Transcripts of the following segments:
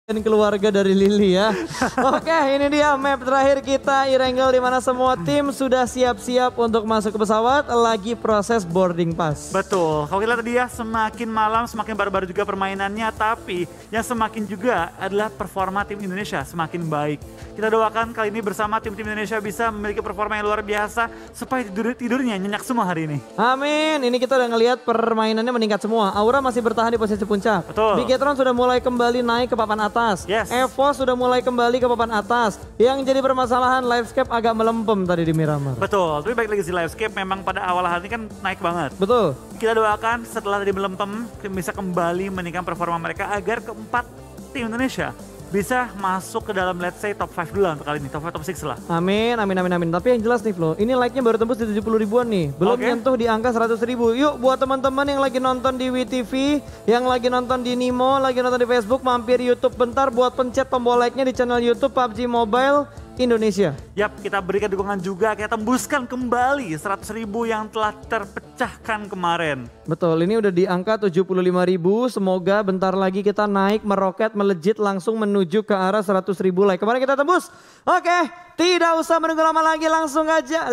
Dan keluarga dari Lily ya. Oke, ini dia map terakhir kita Erangel di mana semua tim sudah siap-siap untuk masuk ke pesawat, lagi proses boarding pass. Betul, kalau kita lihat tadi ya semakin malam semakin baru-baru juga permainannya, tapi yang semakin juga adalah performa tim Indonesia semakin baik. Kita doakan kali ini bersama tim-tim Indonesia bisa memiliki performa yang luar biasa supaya tidurnya nyenyak semua hari ini. Amin, ini kita udah ngelihat permainannya meningkat semua. Aura masih bertahan di posisi puncak. Betul. Bigetron sudah mulai kembali naik ke papan atas. Yes. Evo sudah mulai kembali ke papan atas. Yang jadi permasalahan Livescape agak melempem tadi di Miramar. Betul, tapi baik lagi si Livescape memang pada awal hari ini kan naik banget. Betul. Kita doakan setelah tadi melempem bisa kembali meningkatkan performa mereka agar keempat tim Indonesia bisa masuk ke dalam let's say top 5 dulu untuk kali ini, top 5, top 6 lah. Amin, amin, amin, amin. Tapi yang jelas nih Flo, ini like-nya baru tembus di 70 ribuan nih. Belum nyentuh di angka 100 ribu. Yuk buat teman-teman yang lagi nonton di WTV, yang lagi nonton di Nimo, lagi nonton di Facebook, mampir YouTube bentar buat pencet tombol like-nya di channel YouTube PUBG Mobile Indonesia. Yap, kita berikan dukungan juga, kita tembuskan kembali 100 ribu yang telah terpecahkan kemarin. Betul, ini udah di angka 75 ribu. Semoga bentar lagi kita naik, meroket, melejit langsung menuju ke arah 100 ribu like. Kemarin kita tembus. Oke, tidak usah menunggu lama lagi, langsung aja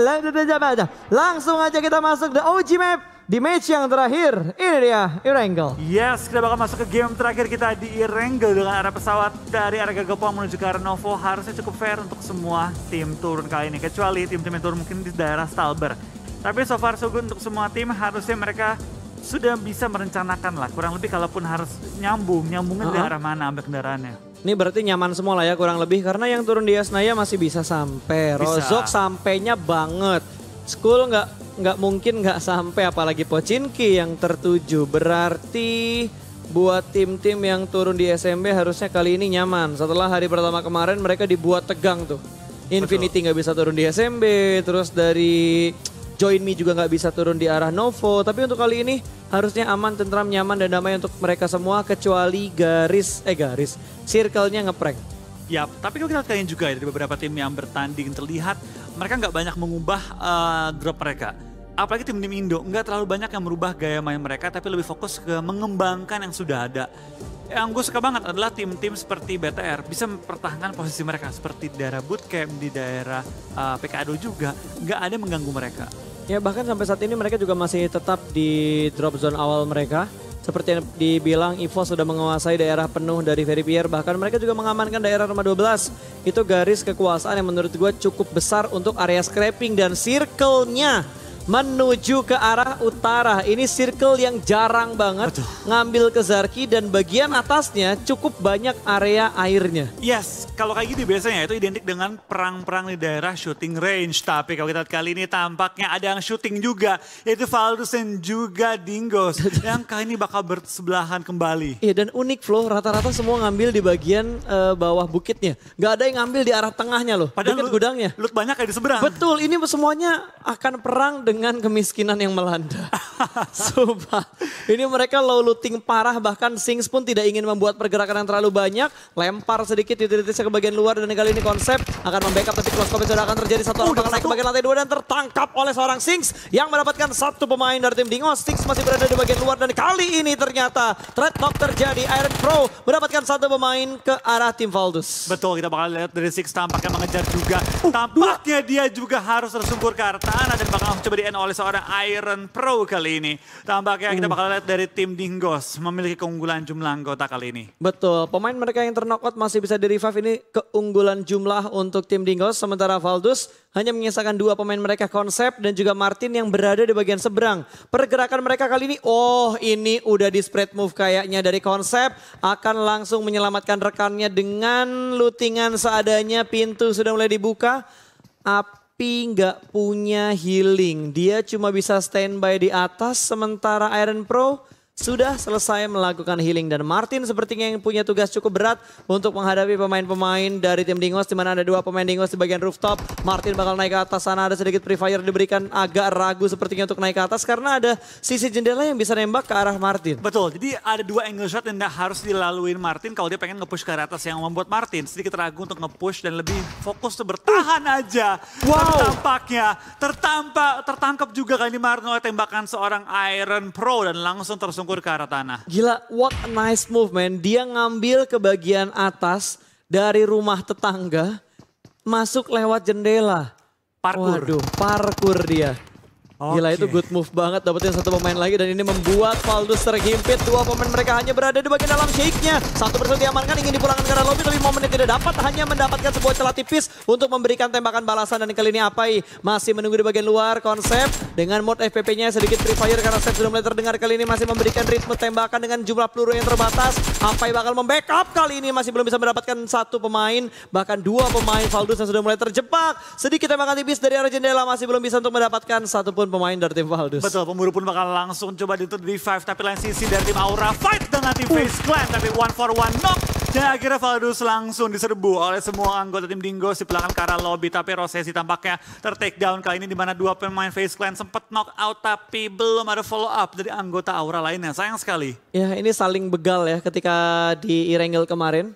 kita masuk the OG map. Di match yang terakhir, ini dia Erangel. Yes, kita bakal masuk ke game terakhir kita di Erangel dengan arah pesawat dari arah Gagapong menuju ke arah Novo. Harusnya cukup fair untuk semua tim turun kali ini, kecuali tim-tim yang turun mungkin di daerah Stalber. Tapi so far so good untuk semua tim, harusnya mereka sudah bisa merencanakan lah. Kurang lebih kalaupun harus nyambungnya di arah mana ambil kendaraannya. Ini berarti nyaman semua lah ya kurang lebih, karena yang turun di Asnaya masih bisa sampai. Rozok sampainya banget. School nggak mungkin nggak sampai, apalagi Pochinki yang tertuju. Berarti buat tim-tim yang turun di SMB harusnya kali ini nyaman. Setelah hari pertama kemarin mereka dibuat tegang tuh. Infinity nggak bisa turun di SMB, terus dari Join Me juga nggak bisa turun di arah Novo. Tapi untuk kali ini harusnya aman, tentram, nyaman dan damai untuk mereka semua, kecuali circle-nya ngeprank. Ya, tapi kalau kita lihat juga ya, dari beberapa tim yang bertanding terlihat mereka nggak banyak mengubah drop mereka. Apalagi tim-tim Indo, nggak terlalu banyak yang merubah gaya main mereka, tapi lebih fokus ke mengembangkan yang sudah ada. Yang gue suka banget adalah tim-tim seperti BTR bisa mempertahankan posisi mereka seperti di daerah bootcamp, di daerah PKADO juga, nggak ada yang mengganggu mereka. Ya bahkan sampai saat ini mereka juga masih tetap di drop zone awal mereka. Seperti yang dibilang, EVOS sudah menguasai daerah penuh dari Verifier. Bahkan mereka juga mengamankan daerah Roma 12. Itu garis kekuasaan yang menurut gue cukup besar untuk area scraping. Dan circle-nya menuju ke arah utara. Ini circle yang jarang banget. Betul. Ngambil ke Zarki dan bagian atasnya cukup banyak area airnya. Yes, kalau kayak gini biasanya itu identik dengan perang-perang di daerah shooting range. Tapi kalau kita lihat kali ini tampaknya ada yang shooting juga. Yaitu Valdus dan juga Dingos. Yang kali ini bakal bersebelahan kembali. Iya, dan unik Flo, rata-rata semua ngambil di bagian bawah bukitnya. Gak ada yang ngambil di arah tengahnya loh, Padahal bukit gudangnya. Loot banyak kayak di seberang. Betul, ini semuanya akan perang dengan kemiskinan yang melanda. Sumpah, ini mereka low looting parah, bahkan Sings pun tidak ingin membuat pergerakan yang terlalu banyak. Lempar sedikit utilitasnya ke bagian luar dan kali ini konsep akan membackup, tapi close combat sudah akan terjadi. Satu orang bakal naik ke bagian lantai 2 dan tertangkap oleh seorang Sings yang mendapatkan satu pemain dari tim Dingos. Sings masih berada di bagian luar dan kali ini ternyata threat knock terjadi. Iron Pro mendapatkan satu pemain ke arah tim Valdus. Betul, kita bakal lihat dari Six tampaknya mengejar juga. Tampaknya dia juga harus tersungkur ke arah tanah dan bakal coba di-end oleh seorang Iron Pro kali ini. Tampaknya kita bakal lihat dari tim Dingos memiliki keunggulan jumlah anggota kali ini. Betul, pemain mereka yang terknockout masih bisa di-revive, ini keunggulan jumlah untuk tim Dingos. Sementara Valdus hanya menyisakan dua pemain mereka, Konsep dan juga Martin yang berada di bagian seberang. Pergerakan mereka kali ini, ini udah di spread move kayaknya dari Konsep. Akan langsung menyelamatkan rekannya dengan lootingan seadanya, pintu sudah mulai dibuka. Tapi nggak punya healing, dia cuma bisa standby di atas sementara Iron Pro sudah selesai melakukan healing. Dan Martin sepertinya yang punya tugas cukup berat untuk menghadapi pemain-pemain dari tim Dingos, di mana ada dua pemain Dingos di bagian rooftop. Martin bakal naik ke atas sana, ada sedikit pre-fire diberikan, agak ragu sepertinya untuk naik ke atas karena ada sisi jendela yang bisa nembak ke arah Martin. Betul, jadi ada dua angle shot yang harus dilaluin Martin kalau dia pengen nge-push ke arah atas, yang membuat Martin sedikit ragu untuk nge-push dan lebih fokus untuk bertahan aja. Wow. Tapi tampaknya tertangkap juga kali ini Martin oleh tembakan seorang Iron Pro dan langsung tersungkur tersungkur ke arah tanah. Gila, what a nice move man. Dia ngambil ke bagian atas dari rumah tetangga, masuk lewat jendela. Parkour. Waduh, parkour dia. Gila, itu Oke. good move banget, dapetin satu pemain lagi dan ini membuat Valdus terhimpit. Dua pemain mereka hanya berada di bagian dalam shake-nya. Satu persatu diamankan, ingin dipulangkan ke arah lobby, tapi momennya tidak dapat. Hanya mendapatkan sebuah celah tipis untuk memberikan tembakan balasan. Dan kali ini Apai masih menunggu di bagian luar. Konsep dengan mode FPP-nya sedikit free fire karena Sep sudah mulai terdengar. Kali ini masih memberikan ritme tembakan dengan jumlah peluru yang terbatas. Apai bakal membackup, kali ini masih belum bisa mendapatkan satu pemain. Bahkan dua pemain Valdus yang sudah mulai terjebak. Sedikit tembakan tipis dari arah jendela, masih belum bisa untuk mendapatkan satupun pemain dari tim Valdus. Betul, pemburu pun bakal langsung coba di revive, tapi lain sisi dari tim Aura fight dengan tim Face Clan, tapi 1-for-1 knock. Dan akhirnya Valdus langsung diserbu oleh semua anggota tim Dingo di belakang ke arah lobby, tapi Rosesi tampaknya ter-take down kali ini di mana dua pemain Face Clan sempat knock out, tapi belum ada follow up dari anggota Aura lainnya. Sayang sekali. Ya, ini saling begal ya ketika di Irengel kemarin.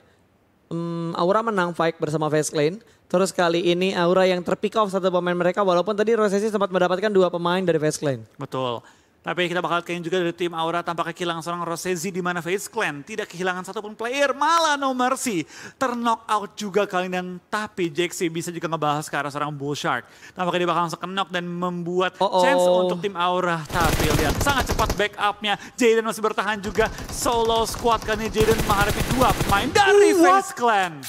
Aura menang fight bersama Face Clan. Terus kali ini Aura yang terpick off satu pemain mereka, walaupun tadi Rosesi sempat mendapatkan dua pemain dari Face Clan. Betul. Tapi kita bakal kayaknya juga dari tim Aura tampaknya kehilangan seorang Rosesi di mana Face Clan tidak kehilangan satupun player, malah No Mercy ter-knock out juga kali ini. Tapi Jaxi bisa juga ngebahas ke arah seorang Bull Shark. Tampaknya dia bakal langsung knock dan membuat chance untuk tim Aura. Tapi lihat sangat cepat backupnya. Jaden masih bertahan juga. Solo squad kali ini Jaden menghadapi dua pemain dari Face Clan.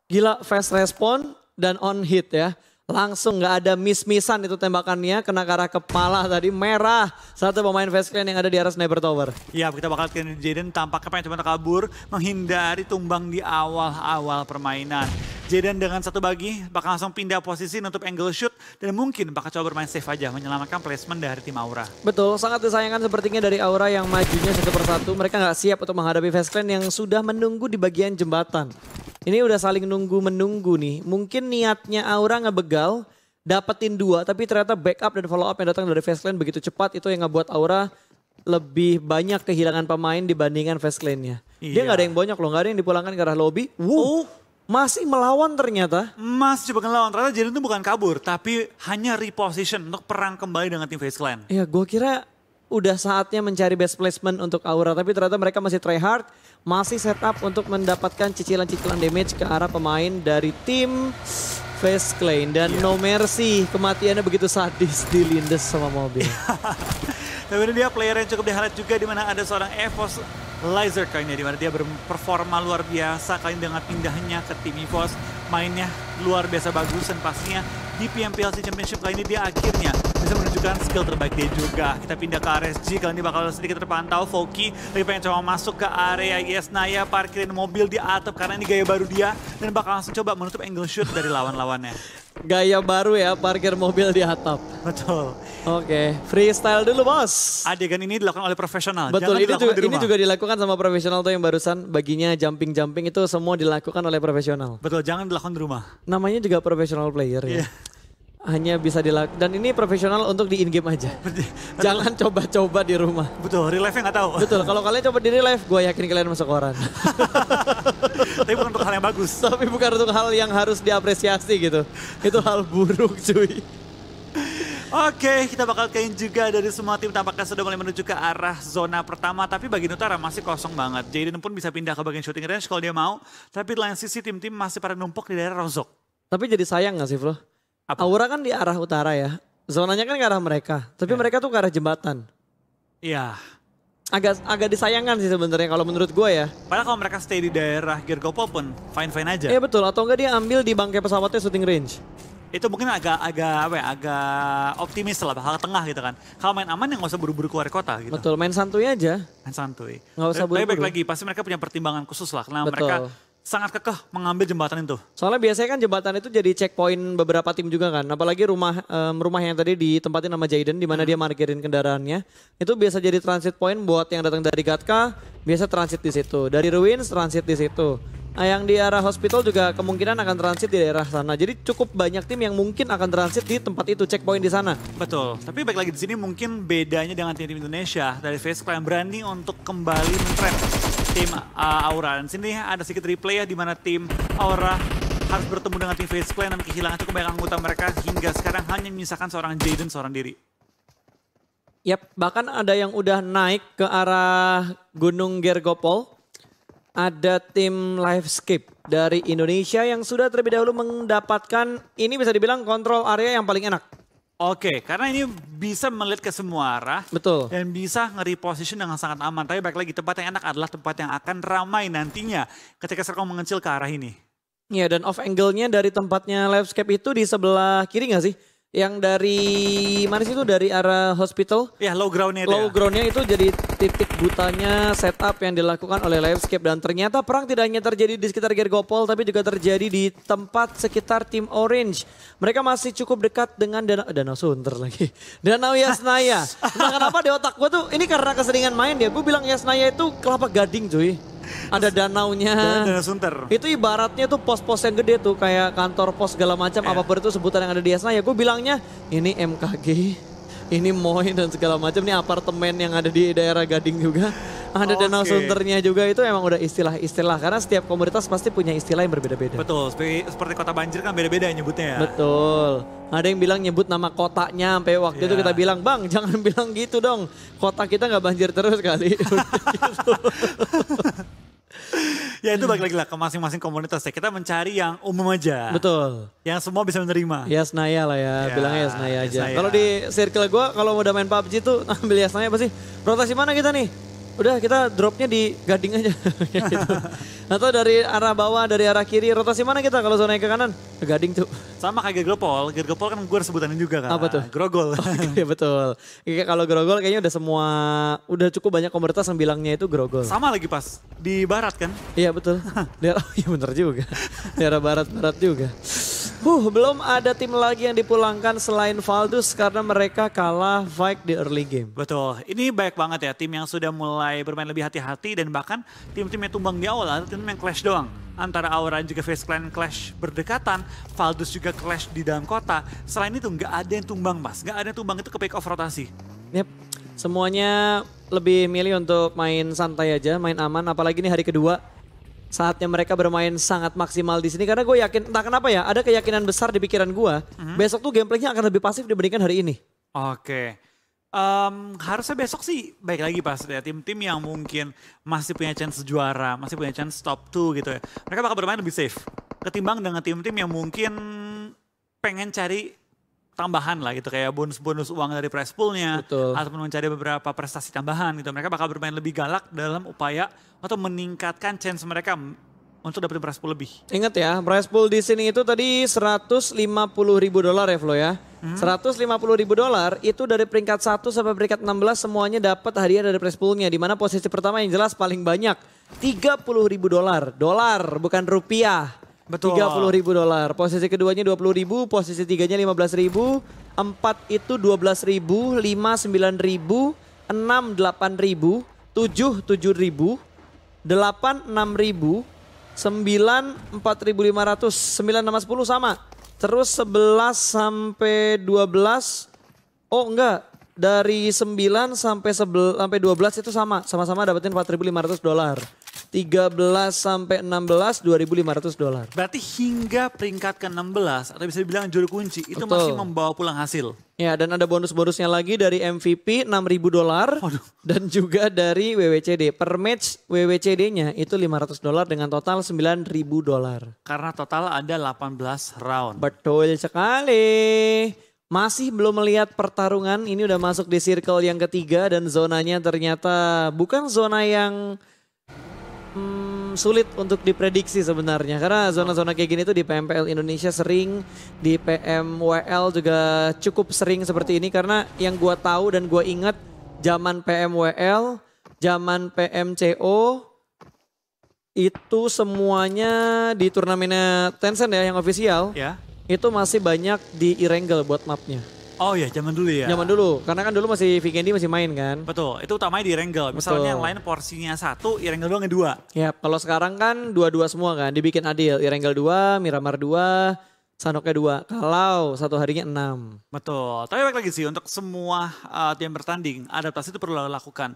Gila, fast respon dan on hit ya. Langsung nggak ada miss-missan itu tembakannya, kena ke arah kepala tadi, merah. Satu pemain Face Clan yang ada di arah Sniper Tower. Ya, kita bakal lihat Jaden tampaknya pengen coba kabur, menghindari tumbang di awal-awal permainan. Jaden dengan satu bagi bakal langsung pindah posisi untuk angle shoot dan mungkin bakal coba bermain safe aja, menyelamatkan placement dari tim Aura. Betul, sangat disayangkan sepertinya dari Aura yang majunya satu persatu. Mereka nggak siap untuk menghadapi Face Clan yang sudah menunggu di bagian jembatan. Ini udah saling nunggu-menunggu nih. Mungkin niatnya Aura ngebegal, dapetin dua, tapi ternyata backup dan follow up yang datang dari Face Clan begitu cepat. Itu yang ngebuat Aura lebih banyak kehilangan pemain dibandingkan Face Clan-nya. Dia nggak ada yang banyak loh, nggak ada yang dipulangkan ke arah lobby. Masih melawan ternyata. Masih coba ngelawan, ternyata Jaden itu bukan kabur, tapi hanya reposition untuk perang kembali dengan tim Face Clan. Ya, gue kira udah saatnya mencari best placement untuk Aura, tapi ternyata mereka masih try hard, masih setup untuk mendapatkan cicilan-cicilan damage ke arah pemain dari tim Face Clan. Dan No Mercy, kematiannya begitu sadis, dilindes sama mobil. Tapi ini dia player yang cukup di-highlight juga, di mana ada seorang EVOS Lizard kayaknya, di mana dia berperforma luar biasa kali ini dengan pindahnya ke tim EVOS. Mainnya luar biasa bagus dan pastinya di PMPLC Championship kali ini dia akhirnya bisa menunjukkan skill terbaik dia juga. Kita pindah ke RSG, kali ini bakal sedikit terpantau. Foki lagi pengen coba masuk ke area Yes Naya, parkirin mobil di atap karena ini gaya baru dia. Dan bakal langsung coba menutup angle shoot dari lawan-lawannya. Gaya baru ya, parkir mobil di atap. Betul. Oke, freestyle dulu bos. Adegan ini dilakukan oleh profesional. Betul, Jangan ini juga dilakukan sama profesional tuh yang barusan baginya jumping-jumping itu semua dilakukan oleh profesional. Betul, jangan dilakukan di rumah. Namanya juga professional player ya. Hanya bisa dilakukan, dan ini profesional untuk di in-game aja. Jangan coba-coba di rumah. Betul, real life-nya nggak tahu. Betul, kalau kalian coba di real life, gue yakin kalian masuk koran. Tapi bukan untuk hal yang bagus. Tapi bukan untuk hal yang harus diapresiasi gitu. Itu hal buruk cuy. Oke, kita bakal kain juga dari semua tim tampaknya sudah mulai menuju ke arah zona pertama. Tapi bagian utara masih kosong banget. Jaden pun bisa pindah ke bagian shooting range kalau dia mau. Tapi di lain sisi tim-tim masih pada numpuk di daerah Rozok. Tapi jadi sayang gak sih Flo? Apa? Aura kan di arah utara ya. Zonanya kan ke arah mereka. Tapi mereka tuh ke arah jembatan. Iya. Agak disayangkan sih sebenarnya kalau menurut gue ya. Padahal kalau mereka stay di daerah Gergopol pun fine-fine aja. Iya betul, atau enggak dia ambil di bangkai pesawatnya shooting range. Itu mungkin agak optimis lah, bakal ke tengah gitu kan. Kalau main aman ya nggak usah buru-buru keluar kota gitu. Betul, main santuy aja. Main santuy. Nggak usah Tapi buru-buru. baik lagi, pasti mereka punya pertimbangan khusus lah. Karena Betul. mereka sangat kekeh mengambil jembatan itu. Soalnya biasanya kan jembatan itu jadi checkpoint beberapa tim juga kan. Apalagi rumah yang tadi ditempatin sama Jaden di mana dia parkirin kendaraannya. Itu biasa jadi transit point buat yang datang dari Gatka, biasa transit di situ. Dari Ruins transit di situ. Yang di arah hospital juga kemungkinan akan transit di daerah sana. Jadi cukup banyak tim yang mungkin akan transit di tempat itu, checkpoint di sana. Betul, tapi baik lagi di sini mungkin bedanya dengan tim Indonesia dari Face Clan berani untuk kembali men-trap tim Aura. Dan sini ada sedikit replay ya di mana tim Aura harus bertemu dengan tim Face Clan dan kehilangan cukup banyak anggota mereka hingga sekarang hanya menyisakan seorang Jaden seorang diri. Yap, bahkan ada yang udah naik ke arah Gunung Gergopol. Ada tim Livescape dari Indonesia yang sudah terlebih dahulu mendapatkan ini bisa dibilang kontrol area yang paling enak. Oke, karena ini bisa melihat ke semua arah. Betul. Dan bisa nge-reposition dengan sangat aman. Tapi balik lagi, tempat yang enak adalah tempat yang akan ramai nantinya ketika Serkong mengecil ke arah ini. Iya, dan off angle-nya dari tempatnya Livescape itu di sebelah kiri nggak sih? Yang dari mana sih itu, dari arah hospital? Ya, low ground-nya itu Low ya. ground-nya itu jadi titik butanya setup yang dilakukan oleh Livescape. Dan ternyata perang tidak hanya terjadi di sekitar Gergopol, tapi juga terjadi di tempat sekitar tim Orange. Mereka masih cukup dekat dengan Danau Sunter lagi. Danau Yasnaya. Nah, kenapa di otak gue tuh, ini karena keseringan main ya. Gue bilang Yasnaya itu Kelapa Gading cuy. Ada danaunya. Danau Sunter. Itu ibaratnya tuh pos-pos yang gede tuh, kayak kantor pos segala macam, apapun itu sebutan yang ada di Yasnaya. Gue bilangnya ini MKG, ini Moy dan segala macam, ini apartemen yang ada di daerah Gading juga. Ada Danau Oke. Sunternya juga, itu emang udah istilah-istilah karena setiap komunitas pasti punya istilah yang berbeda-beda. Betul, seperti kota banjir kan beda-beda nyebutnya ya. Betul. Ada yang bilang nyebut nama kotanya, sampai waktu itu Ya. kita bilang, "Bang, jangan bilang gitu dong. Kota kita nggak banjir terus kali." Gitu. Ya itu balik lagi lah ke masing-masing komunitas ya. Kita mencari yang umum aja. Betul. Yang semua bisa menerima. Yasnaya lah ya, Ya, bilangnya Yasnaya aja. Yasnaya. Kalau di circle gue, kalau udah main PUBG tuh ambil Yasnaya apa sih? Rotasi mana kita nih? Udah kita dropnya di Gading aja. Kayak gitu. Atau dari arah bawah, dari arah kiri, rotasi mana kita kalau zona ke kanan? Ke Gading tuh. Sama kayak Gergopol. Gergopol kan gue sebutannya juga kan. Apa tuh? Grogol. Iya betul. Kayak kalau Grogol kayaknya udah udah cukup banyak komunitas yang bilangnya itu Grogol. Sama lagi pas di barat kan. Iya betul. Daerah, iya bener juga. Daerah barat-barat juga. Belum ada tim lagi yang dipulangkan selain Valdus karena mereka kalah fight di early game. Betul. Ini baik banget ya tim yang sudah mulai bermain lebih hati-hati dan bahkan tim-tim yang tumbang di awal ada tim yang clash doang. Antara Aura dan juga Face Clan clash berdekatan, Valdus juga clash di dalam kota. Selain itu nggak ada yang tumbang Mas, nggak ada yang tumbang itu ke pick off rotasi. Yep. Semuanya lebih milih untuk main santai aja, main aman. Apalagi ini hari kedua. Saatnya mereka bermain sangat maksimal di sini. Karena gue yakin, entah kenapa ya, ada keyakinan besar di pikiran gue. Besok tuh gameplaynya akan lebih pasif dibandingkan hari ini. Oke. Harusnya besok sih baik lagi pas ya tim-tim yang mungkin masih punya chance juara, masih punya chance top 2 gitu ya. Mereka bakal bermain lebih safe ketimbang dengan tim-tim yang mungkin pengen cari tambahan lah gitu, kayak bonus-bonus uang dari prize poolnya Betul. ataupun mencari beberapa prestasi tambahan gitu. Mereka bakal bermain lebih galak dalam upaya atau meningkatkan chance mereka untuk dapetin prize pool lebih. Ingat ya, prize pool di sini itu tadi $150.000 ya Flo ya. $150.000 itu dari peringkat 1 sampai peringkat 16 semuanya dapat hadiah dari prize poolnya. Di mana posisi pertama yang jelas paling banyak $30.000. Dolar bukan rupiah. Betul. $30.000. Posisi keduanya 20.000, posisi tiganya 15.000, 4 itu 12.000, 5 9.000, 6 8.000, 7 7.000, 8 6.000, 9 4.500, 9 sama 10 sama. Terus 11 sampai 12, oh enggak, dari 9 sampai 12 itu sama-sama dapetin $4.500. 13 sampai 16 $2.500. Berarti hingga peringkat ke-16 atau bisa dibilang juru kunci itu Betul. masih membawa pulang hasil. Ya, dan ada bonus-bonusnya lagi dari MVP $6.000 Waduh. dan juga dari WWCD. Per match WWCD-nya itu $500 dengan total $9.000. Karena total ada 18 round. Betul sekali. Masih belum melihat pertarungan, ini udah masuk di circle yang ketiga dan zonanya ternyata bukan zona yang sulit untuk diprediksi sebenarnya. Karena zona-zona kayak gini tuh di PMPL Indonesia sering, di PMWL juga cukup sering seperti ini. Karena yang gua tahu dan gua ingat zaman PMWL, zaman PMCO, itu semuanya di turnamennya Tencent ya yang official. Ya. Itu masih banyak di Erangel buat mapnya. Oh ya, zaman dulu ya. Zaman dulu, karena kan dulu masih Vikendi masih main kan. Betul, itu utamanya di Erangel. Misalnya yang lain porsinya 1, Erangel doang yang 2. Ya, kalau sekarang kan 2-2 semua kan, dibikin adil. Erangel 2, Miramar 2, Sanoknya 2. Kalau satu harinya 6. Betul, tapi balik lagi sih untuk semua tim bertanding, adaptasi itu perlu dilakukan.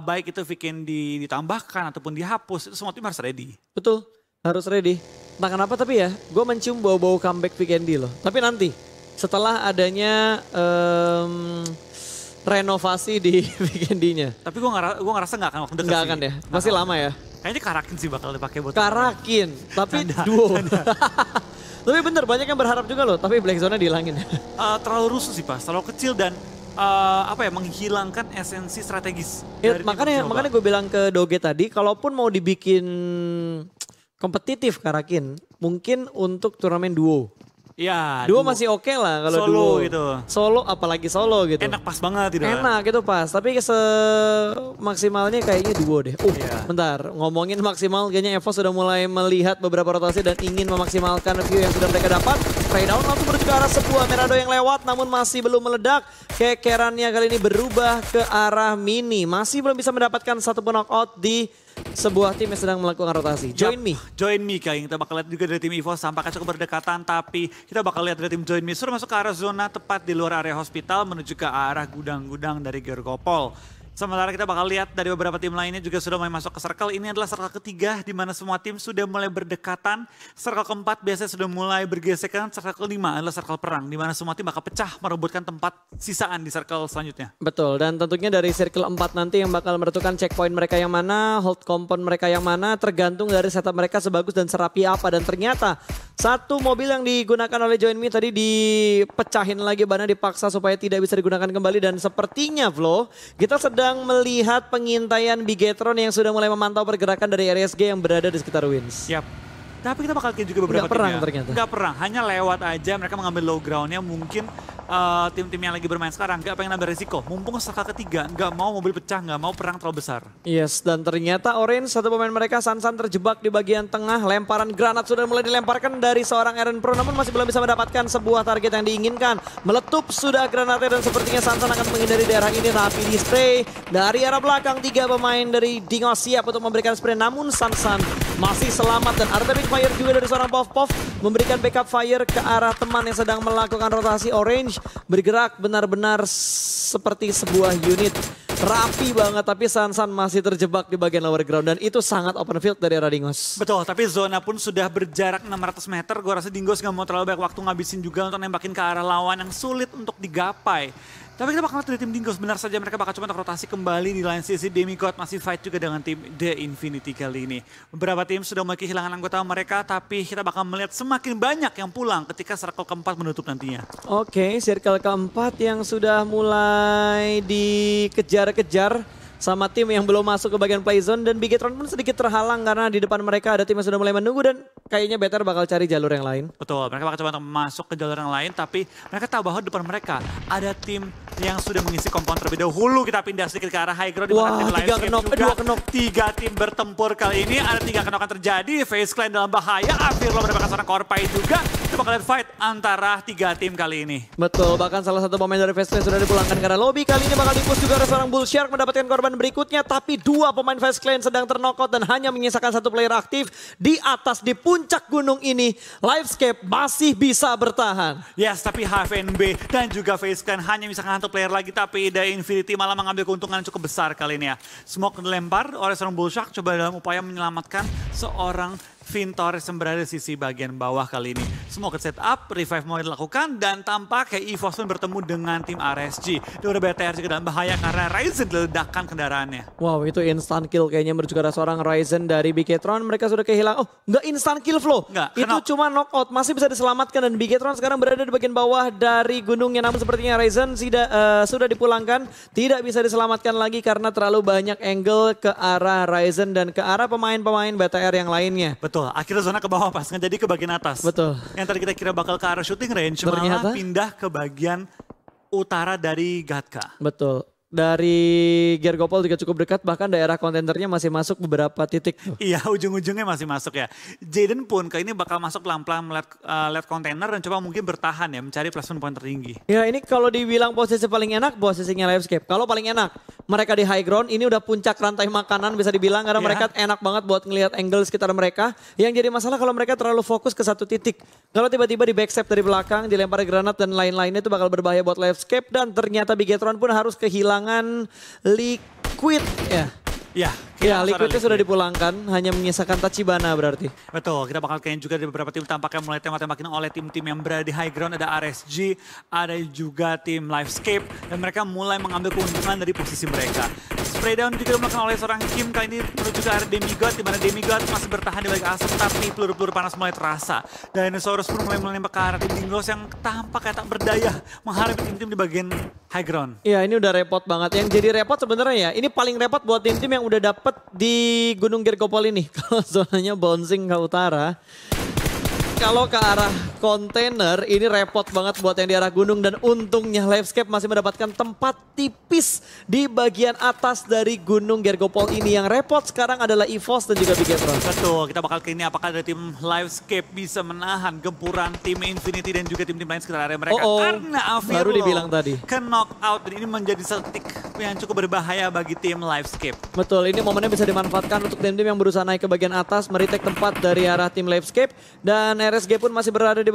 Baik itu Vikendi ditambahkan ataupun dihapus, itu semua tim harus ready. Betul, harus ready. Entah kenapa tapi ya, gue mencium bau-bau comeback Vikendi loh. Tapi nanti, setelah adanya renovasi di Weekendinya. Tapi gue ngerasa nggak akan waktu dekat Nggak sih. akan ya, pasti lama ya. Kayaknya Karakin sih bakal dipakai buat Karakin, tapi Canda, duo. Tapi bener, banyak yang berharap juga loh, tapi Black Zone-nya dihilangin. terlalu rusuh sih pas, terlalu kecil dan menghilangkan esensi strategis. Ya, dari tim uji coba. makanya gue bilang ke Doge tadi, kalaupun mau dibikin kompetitif Karakin, mungkin untuk turnamen duo. Ya, Duo masih oke lah kalau Solo duo. gitu. Solo, apalagi solo gitu. Enak pas banget gitu. Enak gitu pas, tapi maksimalnya kayaknya duo deh. Iya. Bentar, ngomongin maksimal kayaknya Evo sudah mulai melihat beberapa rotasi dan ingin memaksimalkan view yang sudah mereka dapat. Spraydown langsung menuju ke arah sebuah Merado yang lewat namun masih belum meledak. Kekerannya kali ini berubah ke arah Mini. Masih belum bisa mendapatkan satupun knockout di sebuah tim yang sedang melakukan rotasi. Join me. Join me kayak kita bakal lihat juga dari tim EVOS tampaknya cukup berdekatan tapi kita bakal lihat dari tim Join me sudah masuk ke arah zona tepat di luar area hospital menuju ke arah gudang-gudang dari Gergopol. Sementara kita bakal lihat dari beberapa tim lainnya juga sudah mulai masuk ke circle. Ini adalah circle ketiga di mana semua tim sudah mulai berdekatan. Circle keempat biasanya sudah mulai bergesekan. Circle kelima adalah circle perang di mana semua tim bakal pecah merebutkan tempat sisaan di circle selanjutnya. Betul, dan tentunya dari circle 4 nanti yang bakal menentukan checkpoint mereka yang mana, hold compound mereka yang mana, tergantung dari setup mereka sebagus dan serapi apa. Dan ternyata satu mobil yang digunakan oleh Join Me tadi dipecahin lagi, bannya dipaksa supaya tidak bisa digunakan kembali. Dan sepertinya Flo, kita sedang melihat pengintaian Bigetron yang sudah mulai memantau pergerakan dari RSG yang berada di sekitar Wins. Siap. Tapi kita bakal lihat juga beberapa Nggak perang tim ya. ternyata. Nggak perang, hanya lewat aja mereka mengambil low groundnya. Mungkin tim-tim yang lagi bermain sekarang nggak pengen ambil resiko. Mumpung circle ketiga, nggak mau mobil pecah, nggak mau perang terlalu besar. Yes, dan ternyata Orange satu pemain mereka Sansan terjebak di bagian tengah. Lemparan granat sudah mulai dilemparkan dari seorang Eren Pro namun masih belum bisa mendapatkan sebuah target yang diinginkan. Meletup sudah granatnya dan sepertinya Sansan akan menghindari daerah ini. Rapi di spray dari arah belakang. 3 pemain dari Dingos siap untuk memberikan spray namun Sansan masih selamat dan Artemis Fire juga dari seorang Puff memberikan backup fire ke arah teman yang sedang melakukan rotasi. Orange bergerak benar-benar seperti sebuah unit rapi banget tapi Sansan masih terjebak di bagian lower ground dan itu sangat open field dari arah Dingos. Betul, tapi zona pun sudah berjarak 600 meter. Gue rasa Dingos nggak mau terlalu banyak waktu ngabisin juga untuk nembakin ke arah lawan yang sulit untuk digapai. Tapi kita bakal lihat dari tim Dingos, benar saja mereka bakal coba untuk rotasi kembali di lain sisi. Demigod masih fight juga dengan tim The Infinity kali ini. Beberapa tim sudah mulai kehilangan anggota mereka, tapi kita bakal melihat semakin banyak yang pulang ketika circle keempat menutup nantinya. Oke, circle keempat yang sudah mulai dikejar-kejar sama tim yang belum masuk ke bagian play zone dan Bigetron pun sedikit terhalang karena di depan mereka ada tim yang sudah mulai menunggu dan kayaknya better bakal cari jalur yang lain. Betul, mereka bakal coba untuk masuk ke jalur yang lain tapi mereka tahu bahwa di depan mereka ada tim yang sudah mengisi kompon terlebih dahulu. Kita pindah sedikit ke arah high ground di mana tim Lionsgate juga. 3 tim bertempur kali ini, ada 3 knock terjadi. FaZe Clan dalam bahaya, Avirlo mendapatkan seorang Korpai juga. Kita bakal lihat fight antara 3 tim kali ini. Betul, bahkan salah satu pemain dari FaZe Clan sudah dipulangkan karena lobby. Kali ini bakal dipush juga ada seorang Bull Shark mendapatkan korban berikutnya. Tapi 2 pemain FaZe Clan sedang terknockout dan hanya menyisakan 1 player aktif. Di atas, di puncak gunung ini, Livescape masih bisa bertahan. Yes, tapi HFNB dan juga FaZe Clan hanya misalkan 1 player lagi. Tapi The Infinity malah mengambil keuntungan cukup besar kali ini ya. Smoke dilempar oleh seorang Bull Shark coba dalam upaya menyelamatkan seorang Vintorres yang berada di sisi bagian bawah kali ini. Semua ke setup, revive mau dilakukan dan tampaknya EVOS pun bertemu dengan tim RSG. Dia udah BTR juga dalam bahaya karena Ryzen diledakkan kendaraannya. Wow, itu instant kill kayaknya menuju ke arah seorang Ryzen dari Bigetron. Mereka sudah kehilangan, nggak instant kill Flo. Nggak, itu cuma knockout, masih bisa diselamatkan dan Bigetron sekarang berada di bagian bawah dari gunungnya. Namun sepertinya Ryzen sudah dipulangkan, tidak bisa diselamatkan lagi karena terlalu banyak angle ke arah Ryzen dan ke arah pemain-pemain BTR yang lainnya. Betul, akhirnya zona ke bawah pas, jadi ke bagian atas. Betul. Yang tadi kita kira bakal ke arah shooting range, Ternyata malah pindah ke bagian utara dari Gatka. Betul. Dari Gergopol juga cukup dekat, bahkan daerah kontenternya masih masuk beberapa titik. Iya, ujung-ujungnya masih masuk ya. Jaden pun kali ini bakal masuk pelan-pelan melihat kontainer dan coba mungkin bertahan ya, mencari placement point tertinggi. Ya ini kalau dibilang posisi paling enak, posisinya Livescape. Kalau paling enak, mereka di high ground, ini udah puncak rantai makanan bisa dibilang. Karena mereka enak banget buat ngelihat angle sekitar mereka. Yang jadi masalah kalau mereka terlalu fokus ke satu titik. Kalau tiba-tiba di backstep dari belakang, dilempar granat dan lain-lainnya itu bakal berbahaya buat Livescape. Dan ternyata Bigetron pun harus kehilangan Liquid ya. Ya, Ya, kehilangan Liquidnya suara sudah dipulangkan, hanya menyisakan Tachibana berarti. Betul, kita bakal kayaknya juga dari beberapa tim tampaknya mulai tembak-tembakin oleh tim-tim yang berada di high ground. Ada RSG, ada juga tim Livescape. Dan mereka mulai mengambil keuntungan dari posisi mereka. Spray down juga dilakukan oleh seorang Kim kali ini menuju ke arah Demigod. Di mana Demigod masih bertahan di balik asap, tapi peluru-peluru panas mulai terasa. Dinosaurus pun mulai menembak ke arah tim Dinglos yang tampak kayak tak berdaya menghadapi tim-tim di bagian high ground. Iya, ini udah repot banget. Yang jadi repot sebenarnya ya, ini paling repot buat tim-tim yang udah dapet di Gunung Gergopol ini. Kalau zonanya bouncing ke utara. Kalau ke arah kontainer ini repot banget buat yang di arah gunung. Dan untungnya Livescape masih mendapatkan tempat tipis di bagian atas dari Gunung Gergopol ini. Yang repot sekarang adalah EVOS dan juga Bigetron. Betul, kita bakal ke ini apakah dari tim Livescape bisa menahan gempuran tim Infinity dan juga tim-tim lain sekitar area mereka. Karena Avirlo baru dibilang tadi. ke knockout dan ini menjadi setik yang cukup berbahaya bagi tim Livescape. Betul, ini momennya bisa dimanfaatkan untuk tim-tim yang berusaha naik ke bagian atas, meretake tempat dari arah tim Livescape. Dan RSG pun masih berada di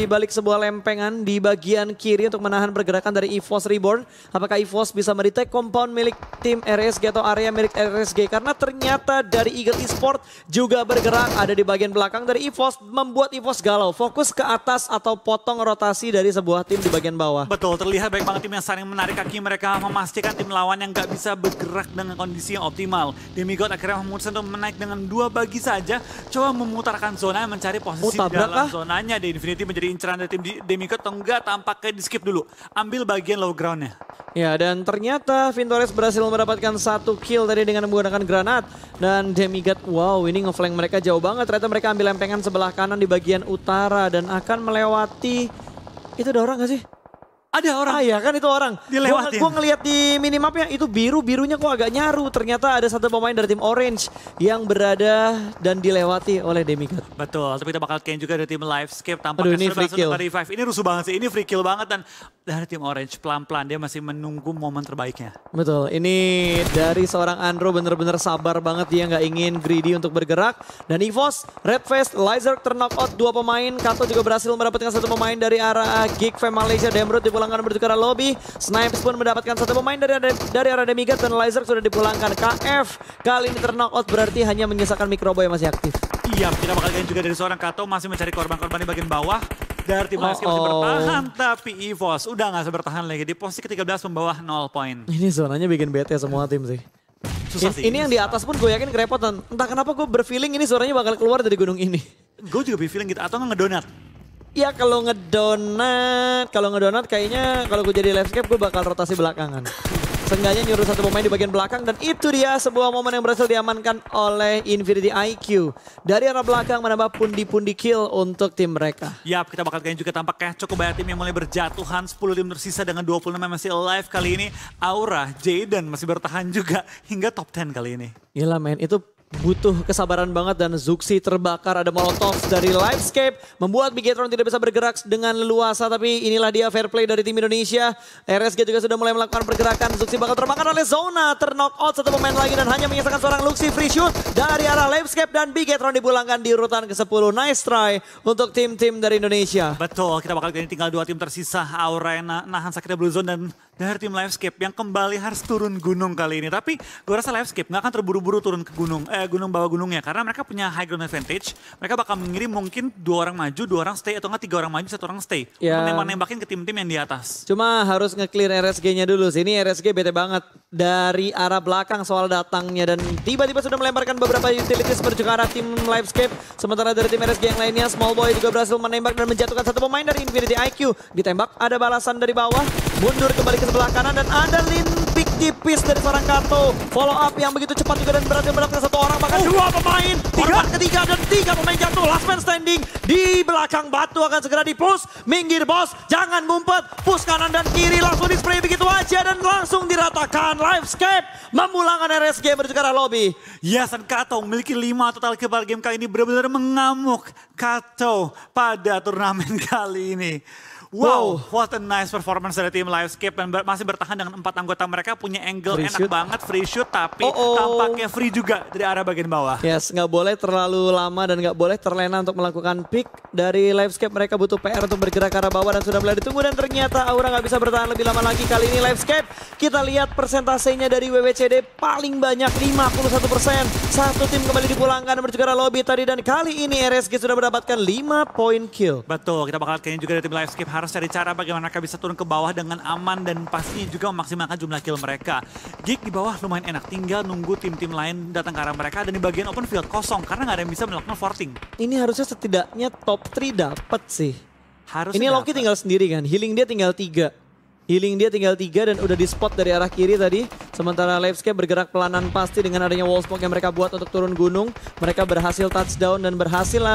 balik sebuah lempengan di bagian kiri untuk menahan pergerakan dari EVOS Reborn. Apakah EVOS bisa meretake compound milik tim RSG atau area milik RSG? Karena ternyata dari Eagle Esport juga bergerak ada di bagian belakang dari EVOS, membuat EVOS galau. Fokus ke atas atau potong rotasi dari sebuah tim di bagian bawah. Betul, terlihat baik banget tim yang saling menarik kaki mereka, memastikan tim lawan yang gak bisa bergerak dengan kondisi yang optimal. Demigod akhirnya memutuskan untuk menaik dengan 2 bagi saja, coba memutarkan zona, mencari posisi di dalam zonanya. Di Infinity menjadi inceran dari tim Demigod atau enggak, tampaknya di skip dulu, ambil bagian low groundnya. Ya, dan ternyata Vintores berhasil mendapatkan 1 kill tadi dengan menggunakan granat. Dan Demigod, wow, ini ngeflank mereka jauh banget. Ternyata mereka ambil lempengan sebelah kanan di bagian utara dan akan melewati. Itu ada orang gak sih? Ada orang. Ah ya kan itu orang. Dilewatin. Gue ngeliat di minimapnya itu birunya kok agak nyaru. Ternyata ada satu pemain dari tim Orange yang berada dan dilewati oleh Demigod. Betul, tapi kita bakal kayaknya juga dari tim Livescape. Tampaknya ini sudah free berhasil kill. untuk revive. Ini rusuh banget sih, ini free kill banget. Dan dari tim Orange pelan-pelan dia masih menunggu momen terbaiknya. Betul, ini dari seorang Andro bener-bener sabar banget, dia nggak ingin greedy untuk bergerak. Dan EVOS, Redfest, Lizard terknockout 2 pemain. Kato juga berhasil mendapatkan 1 pemain dari arah Geek Fam Malaysia. Demrut dipulangkan menuju ke arah lobby. Snipes pun mendapatkan 1 pemain dari arah Demigod dan Lizard sudah dipulangkan. KF kali ini terknockout berarti hanya menyisakan Microboy yang masih aktif. Iya, kita bakal kayaknya juga dari seorang Kato masih mencari korban-korban di bagian bawah. Dari tim Livescape masih bertahan, tapi EVOS udah gak bisa bertahan lagi. Di posisi ke-13 membawa 0 poin. Ini zonanya bikin bete semua tim sih. Susah sih. Ini yang di atas pun gue yakin kerepotan. Entah kenapa gue berfeeling ini suaranya bakal keluar dari gunung ini. Gue juga feeling gitu, atau nggak ngedonat. Ya kalau ngedonat kayaknya kalau gue jadi Livescape gue bakal rotasi belakangan. Seenggaknya nyuruh 1 pemain di bagian belakang dan itu dia sebuah momen yang berhasil diamankan oleh Infinity IQ. Dari arah belakang menambah pundi-pundi kill untuk tim mereka. Yap, kita bakal kayaknya juga tampaknya cukup banyak tim yang mulai berjatuhan. 10 tim tersisa dengan 26 yang masih alive kali ini. Aura, Jaden masih bertahan juga hingga top 10 kali ini. Gila men, itu butuh kesabaran banget dan Zuxi terbakar. Ada Molotov dari Livescape membuat Bigetron tidak bisa bergerak dengan leluasa, tapi inilah dia fair play dari tim Indonesia. RSG juga sudah mulai melakukan pergerakan. Zuxi bakal terbakar oleh Zona, terknockout 1 pemain lagi dan hanya menyisakan seorang Luxi free shoot dari arah Livescape dan Bigetron dipulangkan di urutan ke-10. Nice try untuk tim-tim dari Indonesia. Betul, kita bakal kayaknya tinggal 2 tim tersisa. Aura yang nahan sakitnya Blue Zone dan dari tim Livescape yang kembali harus turun gunung kali ini. Tapi gue rasa Livescape nggak akan terburu-buru turun ke gunung, bawah gunungnya. Karena mereka punya high ground advantage. Mereka bakal mengirim mungkin 2 orang maju, 2 orang stay, atau nggak 3 orang maju, 1 orang stay. Ya. Nembak-nembakin ke tim-tim yang di atas. Cuma harus nge-clear RSG-nya dulu sih. Ini RSG bete banget dari arah belakang soal datangnya. Dan tiba-tiba sudah melemparkan beberapa utilities menuju ke arah tim Livescape. Sementara dari tim RSG yang lainnya, Small Boy juga berhasil menembak dan menjatuhkan 1 pemain dari Infinity IQ. Ditembak, ada balasan dari bawah. Mundur kembali ke sebelah kanan dan ada pick tipis dari seorang Kato. Follow up yang begitu cepat juga dan berhasil mendapatkan 1 orang, bahkan 2 pemain. Korban ketiga dan 3 pemain jatuh. Last man standing di belakang batu akan segera di-push. Minggir bos, jangan ngumpet. Push kanan dan kiri langsung di-spray begitu aja dan langsung diratakan. Livescape memulangkan RSG menuju ke arah lobby. Yes, dan Kato memiliki 5 total kill pada game kali ini. Benar-benar mengamuk Kato pada turnamen kali ini. Wow, what a nice performance dari tim Livescape dan masih bertahan dengan 4 anggota mereka, punya angle Free enak shoot. banget, free shoot tapi tampaknya free juga dari arah bagian bawah. Yes, nggak boleh terlalu lama dan nggak boleh terlena untuk melakukan pick dari Livescape. Mereka butuh PR untuk bergerak ke arah bawah dan sudah mulai ditunggu dan ternyata Aura nggak bisa bertahan lebih lama lagi. Kali ini Livescape kita lihat persentasenya dari WWCD paling banyak 51%. Satu tim kembali dipulangkan menuju ke arah lobby tadi dan kali ini RSG sudah mendapatkan 5 poin kill. Betul, kita bakal kayaknya juga dari tim Livescape harus cari cara bagaimana mereka bisa turun ke bawah dengan aman dan pastinya juga memaksimalkan jumlah kill mereka. Geek di bawah lumayan enak, tinggal nunggu tim-tim lain datang ke arah mereka dan di bagian open field kosong karena nggak ada yang bisa melakukan forting. Ini harusnya setidaknya top 3 dapat sih. Harusnya Ini Loki tinggal sendiri kan, healing dia tinggal 3. Healing dia tinggal 3 dan udah di spot dari arah kiri tadi. Sementara Livescape bergerak pelanan pasti dengan adanya wall smoke yang mereka buat untuk turun gunung. Mereka berhasil touchdown dan berhasil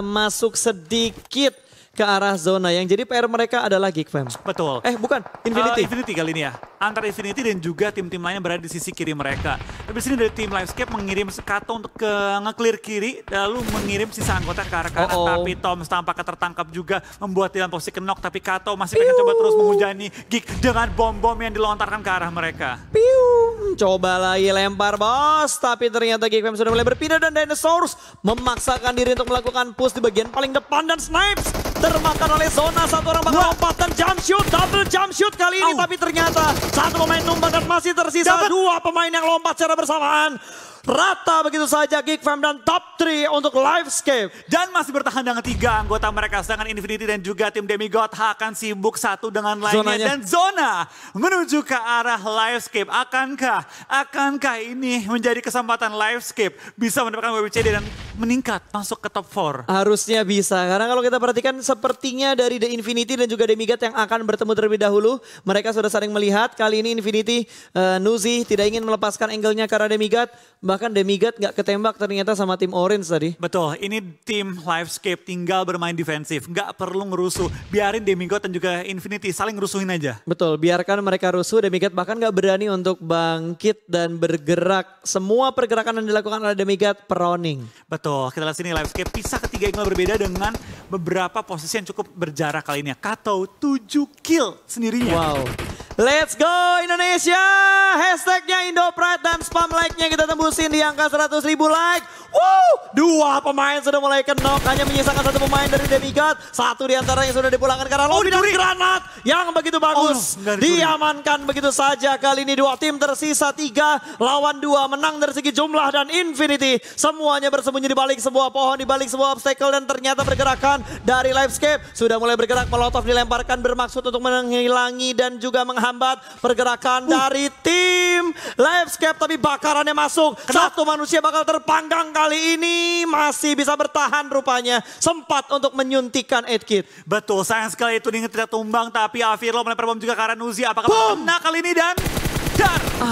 masuk sedikit ke arah zona yang jadi PR mereka adalah Geek Fam. Betul. Bukan, Infinity. Infinity kali ini ya. Antara Infinity dan juga tim-tim lainnya berada di sisi kiri mereka. Tapi sini dari tim Livescape mengirim Kato untuk ke nge-clear kiri, lalu mengirim sisa anggota ke arah kanan. Tapi Tom tampaknya tertangkap juga, membuat dalam posisi knock. Tapi Kato masih pengen coba terus menghujani Geek dengan bom-bom yang dilontarkan ke arah mereka. Coba lagi lempar bos, tapi ternyata Geek Fam sudah mulai berpindah dan Dinosaurus memaksakan diri untuk melakukan push di bagian paling depan dan Snipes termakan oleh zona. Satu orang bakal lompat dan jump shoot, double jump shoot kali ini. Tapi ternyata satu pemain numpang dan masih tersisa dua pemain yang lompat secara bersamaan. Rata begitu saja Geek Fam dan top 3 untuk Livescape. Dan masih bertahan dengan 3 anggota mereka. Sedangkan Infinity dan juga tim Demigod akan sibuk satu dengan lainnya. Zonanya. Dan zona menuju ke arah Livescape. Akankah ini menjadi kesempatan Livescape bisa mendapatkan WWCD dan meningkat masuk ke top 4? Harusnya bisa, karena kalau kita perhatikan sepertinya dari The Infinity dan juga Demigod yang akan bertemu terlebih dahulu. Mereka sudah saling melihat, kali ini Infinity, Nuzi tidak ingin melepaskan angle-nya karena Demigod. Bahkan Demigod nggak ketembak ternyata sama tim Orange tadi. Betul, ini tim Livescape tinggal bermain defensif. Nggak perlu ngerusuh, biarin Demigod dan juga Infinity saling ngerusuhin aja. Betul, biarkan mereka rusuh. Demigod bahkan nggak berani untuk bangkit dan bergerak. Semua pergerakan yang dilakukan oleh Demigod proning. Betul, kita lihat sini Livescape pisah ketiga angle berbeda dengan beberapa posisi yang cukup berjarak kali ini. Kato 7 kill sendirinya. Wow. Let's go Indonesia. Hashtagnya IndoPride dan spam like-nya kita tembusin di angka 100.000 like. Woo! 2 pemain sudah mulai kenok. Hanya menyisakan 1 pemain dari Demigod. 1 diantaranya sudah dipulangkan karena lobby dan granat yang begitu bagus. Diamankan begitu saja. Kali ini 2 tim tersisa 3 lawan 2. Menang dari segi jumlah dan Infinity. Semuanya bersembunyi di balik sebuah pohon, di balik sebuah obstacle. Dan ternyata pergerakan dari Livescape sudah mulai bergerak. Molotov dilemparkan bermaksud untuk menghilangi dan juga menghambat pergerakan dari tim Livescape. Tapi bakarannya masuk. Satu manusia bakal terpanggang kali ini. Masih bisa bertahan rupanya. Sempat untuk menyuntikkan Edkit. Betul, sayang sekali itu Dingin tidak tumbang. Tapi Avirlo melempar bom juga ke arah Nuzi. Apakah kena kali ini dan...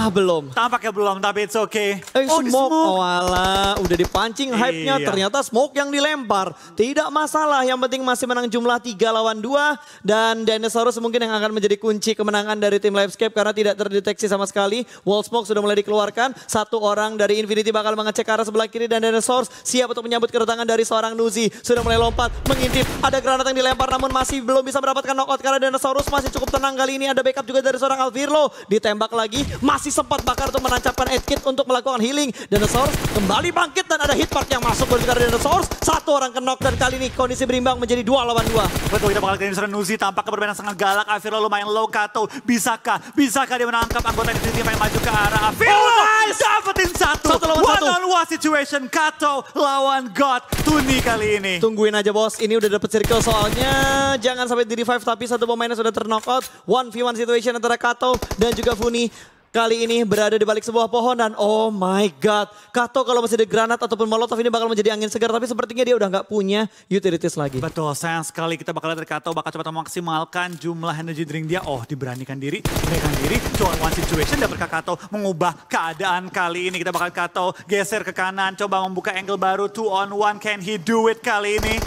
Belum. Tampaknya belum, tapi it's okay. Smoke. Oh alah, udah dipancing hype-nya. Iya. Ternyata smoke yang dilempar. Tidak masalah, yang penting masih menang jumlah 3 lawan 2. Dan Dinosaurus mungkin yang akan menjadi kunci kemenangan dari tim Livescape karena tidak terdeteksi sama sekali. Wall smoke sudah mulai dikeluarkan. 1 orang dari Infinity bakal mengecek ke arah sebelah kiri dan Dinosaurus siap untuk menyambut kedatangan dari seorang Nuzi. Sudah mulai lompat, mengintip. Ada granat yang dilempar namun masih belum bisa mendapatkan knockout karena Dinosaurus masih cukup tenang kali ini. Ada backup juga dari seorang Alvirlo. Ditembak lagi, masih sempat bakar untuk menancapkan Edkit untuk melakukan healing. Dinosaurus kembali bangkit dan ada hitmark yang masuk dari Dinosaurus. 1 orang knock dan kali ini kondisi berimbang menjadi 2 lawan 2. Betul, kita bakal lihat seorang Nuzi tampaknya bermain sangat galak. Avirlo lumayan low. Kato, bisakah dia menangkap anggota Infinity yang masuk ke arah Avirlo? Nice! Dapetin 1 lawan 1. One on one situation. Kato lawan God Tuni kali ini. Tungguin aja bos, ini udah dapet circle soalnya. Jangan sampai di revive tapi 1 pemainnya sudah terknockout. 1v1 situation antara Kato dan juga Funi. Kali ini berada di balik sebuah pohon dan oh my god. Kato kalau masih ada granat ataupun molotov ini bakal menjadi angin segar. Tapi sepertinya dia udah nggak punya utilities lagi. Betul, sayang sekali kita bakal lihat dari Kato. Bakal coba memaksimalkan jumlah energy drink dia. Oh, diberanikan diri. Cuan one situation dapat Kato mengubah keadaan kali ini. Kita bakal Kato geser ke kanan. Coba membuka angle baru. 2 on 1, can he do it kali ini?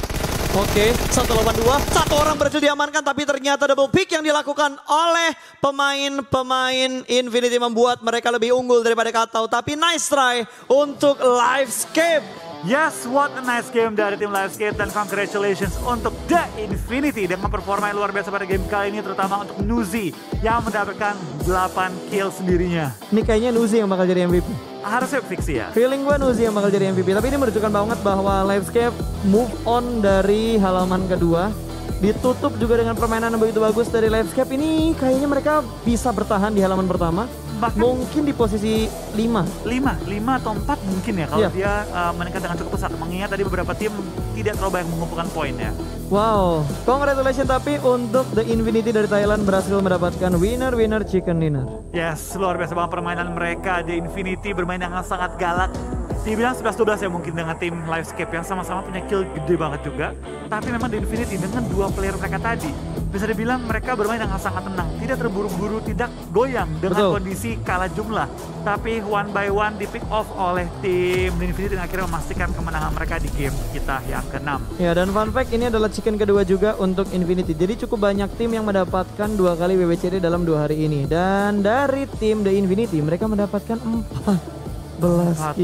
Oke, 1 lawan 2. 1 orang berhasil diamankan tapi ternyata double pick yang dilakukan oleh pemain Infinity membuat mereka lebih unggul daripada Kato. Tapi nice try untuk Livescape. Yes, what a nice game dari tim Livescape dan congratulations untuk The Infinity dengan performa yang luar biasa pada game kali ini, terutama untuk Nuzi yang mendapatkan 8 kill sendirinya. Ini kayaknya Nuzi yang bakal jadi MVP. Harusnya fix ya. Feeling gue Nuzi yang bakal jadi MVP, tapi ini menunjukkan banget bahwa Livescape move on dari halaman kedua. Ditutup juga dengan permainan yang begitu bagus dari Livescape. Ini kayaknya mereka bisa bertahan di halaman pertama. Bahkan mungkin di posisi 5 atau 4 mungkin ya kalau dia meningkat dengan cukup pesat. Mengingat tadi beberapa tim tidak terlalu banyak mengumpulkan poin ya. Wow, congratulations tapi untuk The Infinity dari Thailand berhasil mendapatkan winner chicken dinner. Yes, luar biasa banget permainan mereka. The Infinity bermain dengan sangat galak. Dibilang 11-12 ya mungkin dengan tim Livescape yang sama-sama punya kill gede banget juga. Tapi memang The Infinity dengan 2 player mereka tadi, bisa dibilang mereka bermain dengan sangat tenang. Tidak terburu-buru, tidak goyang dengan kondisi kalah jumlah. Tapi one by one di pick off oleh tim The Infinity dan akhirnya memastikan kemenangan mereka di game kita yang ke-6. Ya, dan fun fact ini adalah chicken kedua juga untuk Infinity. Jadi cukup banyak tim yang mendapatkan 2 kali WWCD dalam 2 hari ini. Dan dari tim The Infinity mereka mendapatkan 14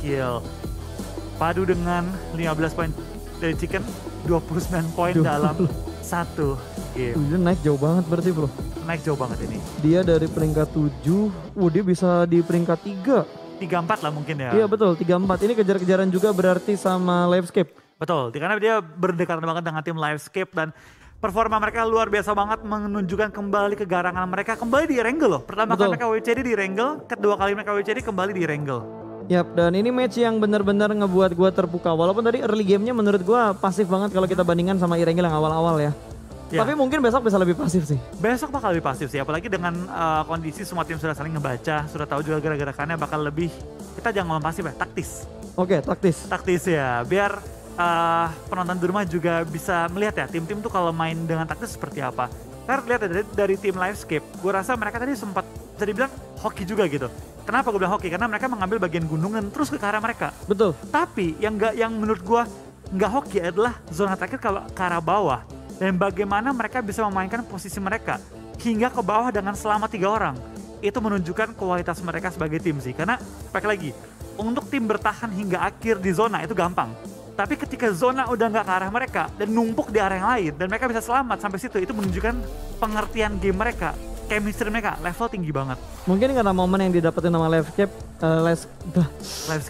kill. Padu dengan 15 poin dari chicken, 29 poin dalam 1 game. Dia naik jauh banget berarti bro. Naik jauh banget ini. Dia dari peringkat 7, dia bisa di peringkat 3. 3-4 lah mungkin ya. Iya betul, 3-4. Ini kejar-kejaran juga berarti sama Livescape. Betul, karena dia berdekatan banget dengan tim Livescape dan performa mereka luar biasa banget, menunjukkan kembali kegarangan mereka kembali di Wrangle loh. Pertama kali mereka WCD di Wrangle, kedua kali mereka WCD kembali di Wrangle. Yap, dan ini match yang benar-benar ngebuat gue terpukau. Walaupun tadi early gamenya menurut gue pasif banget kalau kita bandingkan sama Wrangle yang awal-awal ya. Tapi mungkin besok bisa lebih pasif sih. Besok bakal lebih pasif sih, apalagi dengan kondisi semua tim sudah saling ngebaca, sudah tahu juga gerakannya bakal lebih, kita jangan ngomong pasif ya, taktis. Oke, taktis. Taktis ya, biar penonton di rumah juga bisa melihat ya tim-tim tuh kalau main dengan taktis seperti apa. Karena lihat dari tim Livescape, gue rasa mereka tadi sempat bisa dibilang hoki juga gitu. Kenapa gue bilang hoki? Karena mereka mengambil bagian gunungan terus ke arah mereka. Betul. Tapi yang menurut gue nggak hoki adalah zona terakhir kalau ke arah bawah. Dan bagaimana mereka bisa memainkan posisi mereka hingga ke bawah dengan selama 3 orang. Itu menunjukkan kualitas mereka sebagai tim sih. Karena, balik lagi, untuk tim bertahan hingga akhir di zona itu gampang. Tapi ketika zona udah nggak ke arah mereka dan numpuk di arah yang lain dan mereka bisa selamat sampai situ, itu menunjukkan pengertian game mereka, chemistry mereka level tinggi banget. Mungkin karena momen yang didapetin sama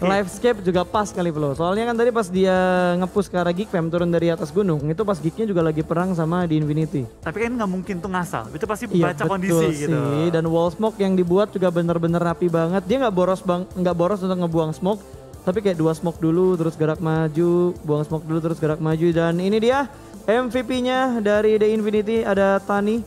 Livescape juga pas kali bro. Soalnya kan tadi pas dia nge-push ke arah Geekfam turun dari atas gunung, itu pas Geeknya juga lagi perang sama The Infinity. Tapi kan nggak mungkin tuh ngasal, itu pasti baca kondisi gitu. Sih. Dan wall smoke yang dibuat juga bener-bener rapi banget. Dia nggak boros untuk ngebuang smoke. Tapi kayak 2 smoke dulu terus gerak maju, buang smoke dulu terus gerak maju. Dan ini dia MVP-nya dari The Infinity, ada Tani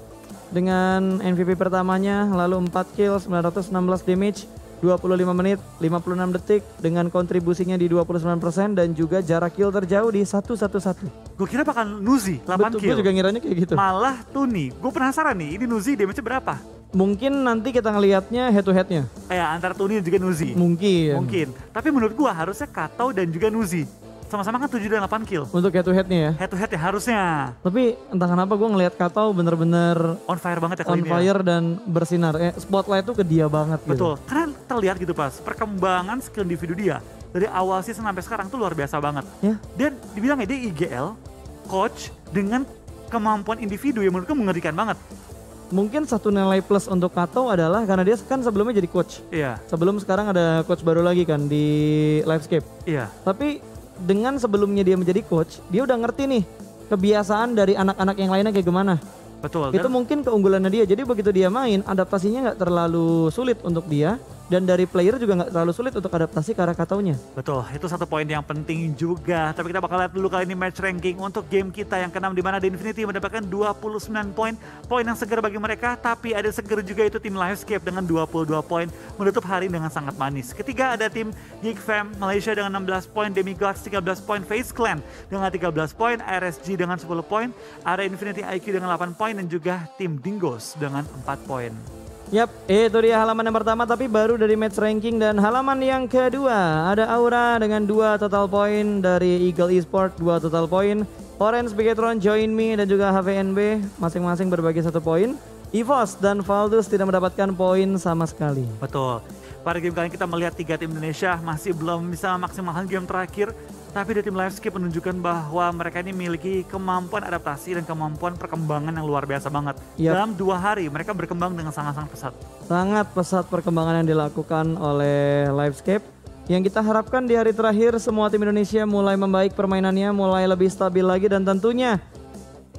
dengan MVP pertamanya, lalu 4 kill, 916 damage, 25 menit, 56 detik dengan kontribusinya di 29% dan juga jarak kill terjauh di 111. Gue kira bakal Nuzi 8 kill. Gue juga ngiranya kayak gitu. Malah Tuni, gue penasaran nih, ini Nuzi damage-nya berapa? Mungkin nanti kita ngelihatnya head to head-nya. Antara Tuni dan juga Nuzi. Mungkin. Tapi menurut gua harusnya Kato dan juga Nuzi. Sama-sama kan 7 dan 8 kill. Untuk head to head-nya ya? Head to head ya harusnya. Tapi entah kenapa gue ngelihat Kato bener-bener on fire banget ya kali ini. On fire dan bersinar. Spotlight tuh ke dia banget gitu. Betul. Karena terlihat gitu pas, perkembangan skill individu dia dari awal season sampai sekarang tuh luar biasa banget. Ya. Dan dibilangnya dia IGL, coach dengan kemampuan individu yang menurutku mengerikan banget. Mungkin satu nilai plus untuk Kato adalah karena dia kan sebelumnya jadi coach. Iya. Sebelum sekarang ada coach baru lagi kan di Livescape. Iya. Tapi dengan sebelumnya dia menjadi coach, dia udah ngerti nih kebiasaan dari anak-anak yang lainnya kayak gimana. Betul. Itu mungkin keunggulannya dia. Jadi begitu dia main, adaptasinya nggak terlalu sulit untuk dia. Dan dari player juga nggak terlalu sulit untuk adaptasi ke arah Katonya. Betul, itu satu poin yang penting juga. Tapi kita bakal lihat dulu kali ini match ranking untuk game kita yang ke-6 di mana The Infinity mendapatkan 29 poin. Poin yang segar bagi mereka, tapi ada segar juga itu tim Livescape dengan 22 poin menutup hari dengan sangat manis. Ketiga ada tim Geekfam Malaysia dengan 16 poin, Demigods 13 poin, Face Clan dengan 13 poin, RSG dengan 10 poin, ada Infinity IQ dengan 8 poin dan juga tim Dingos dengan 4 poin. Yap, itu dia halaman yang pertama tapi baru dari match ranking. Dan halaman yang kedua ada Aura dengan 2 total poin, dari Eagle Esport 2 total poin, Orange Bigetron, Join Me dan juga HVNB masing-masing berbagi 1 poin. EVOS dan Valdus tidak mendapatkan poin sama sekali. Betul. Pada game kali ini kita melihat 3 tim Indonesia masih belum bisa memaksimalkan game terakhir. Tapi dari tim Livescape menunjukkan bahwa mereka ini memiliki kemampuan adaptasi dan kemampuan perkembangan yang luar biasa banget. Yap. Dalam 2 hari mereka berkembang dengan sangat-sangat pesat. Sangat pesat perkembangan yang dilakukan oleh Livescape. Yang kita harapkan di hari terakhir semua tim Indonesia mulai membaik permainannya, mulai lebih stabil lagi dan tentunya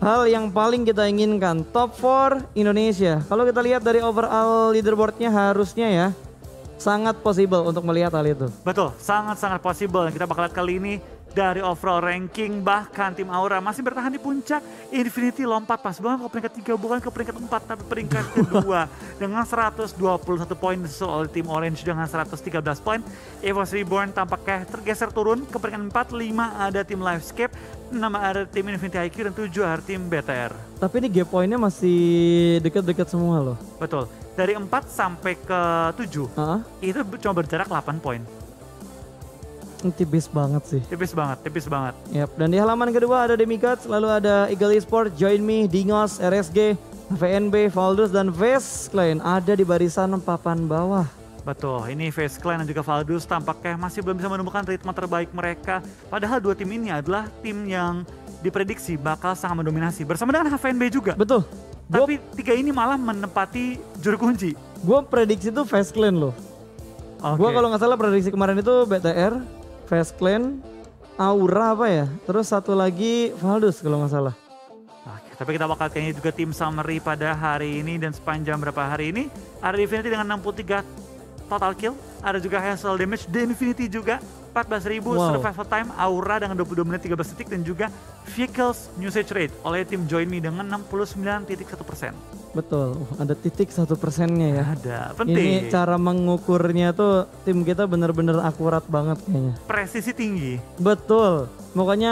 hal yang paling kita inginkan, top 4 Indonesia. Kalau kita lihat dari overall leaderboardnya harusnya ya sangat possible untuk melihat hal itu. Betul, sangat-sangat possible. Kita bakal lihat kali ini dari overall ranking, bahkan tim Aura masih bertahan di puncak. Infinity lompat pas banget ke peringkat 3, bukan ke peringkat 4 tapi peringkat kedua dengan 121 poin, disusul oleh tim Orange dengan 113 poin. EVOS Reborn tampaknya tergeser turun ke peringkat 4, 5 ada tim Livescape, 6 ada tim Infinity IQ dan 7 ada tim BTR. Tapi ini gap poinnya masih dekat-dekat semua loh. Betul, dari 4 sampai ke 7 itu cuma berjarak 8 poin. Tipis banget sih. Tipis banget, tipis banget. Yap, dan di halaman kedua ada Demigods, lalu ada Eagle Esport, Join Me, Dingos, RSG, VNB, Valdus, dan Vestclan ada di barisan papan bawah. Betul, ini Vestclan dan juga Valdus tampaknya masih belum bisa menemukan ritme terbaik mereka. Padahal 2 tim ini adalah tim yang diprediksi bakal sangat mendominasi bersama dengan HVNB juga. Betul. Tapi 3 ini malah menempati juru kunci. Gue prediksi tuh Vestclan loh. Gue kalau nggak salah prediksi kemarin itu BTR, Vestclan, Aura apa ya? Terus satu lagi Valdus kalau nggak salah. Oke, tapi kita bakal kayaknya juga tim summary pada hari ini dan sepanjang berapa hari ini. Ada Infinity dengan 63 total kill. Ada juga hassle damage The Infinity juga 14.000 survival time. Aura dengan 22 menit 13 detik dan juga vehicles usage rate oleh tim Join Me dengan 69.1%. Betul, ada titik 1%-nya ya. Ada, penting. Ini cara mengukurnya tuh tim kita bener-bener akurat banget kayaknya. Presisi tinggi. Betul, pokoknya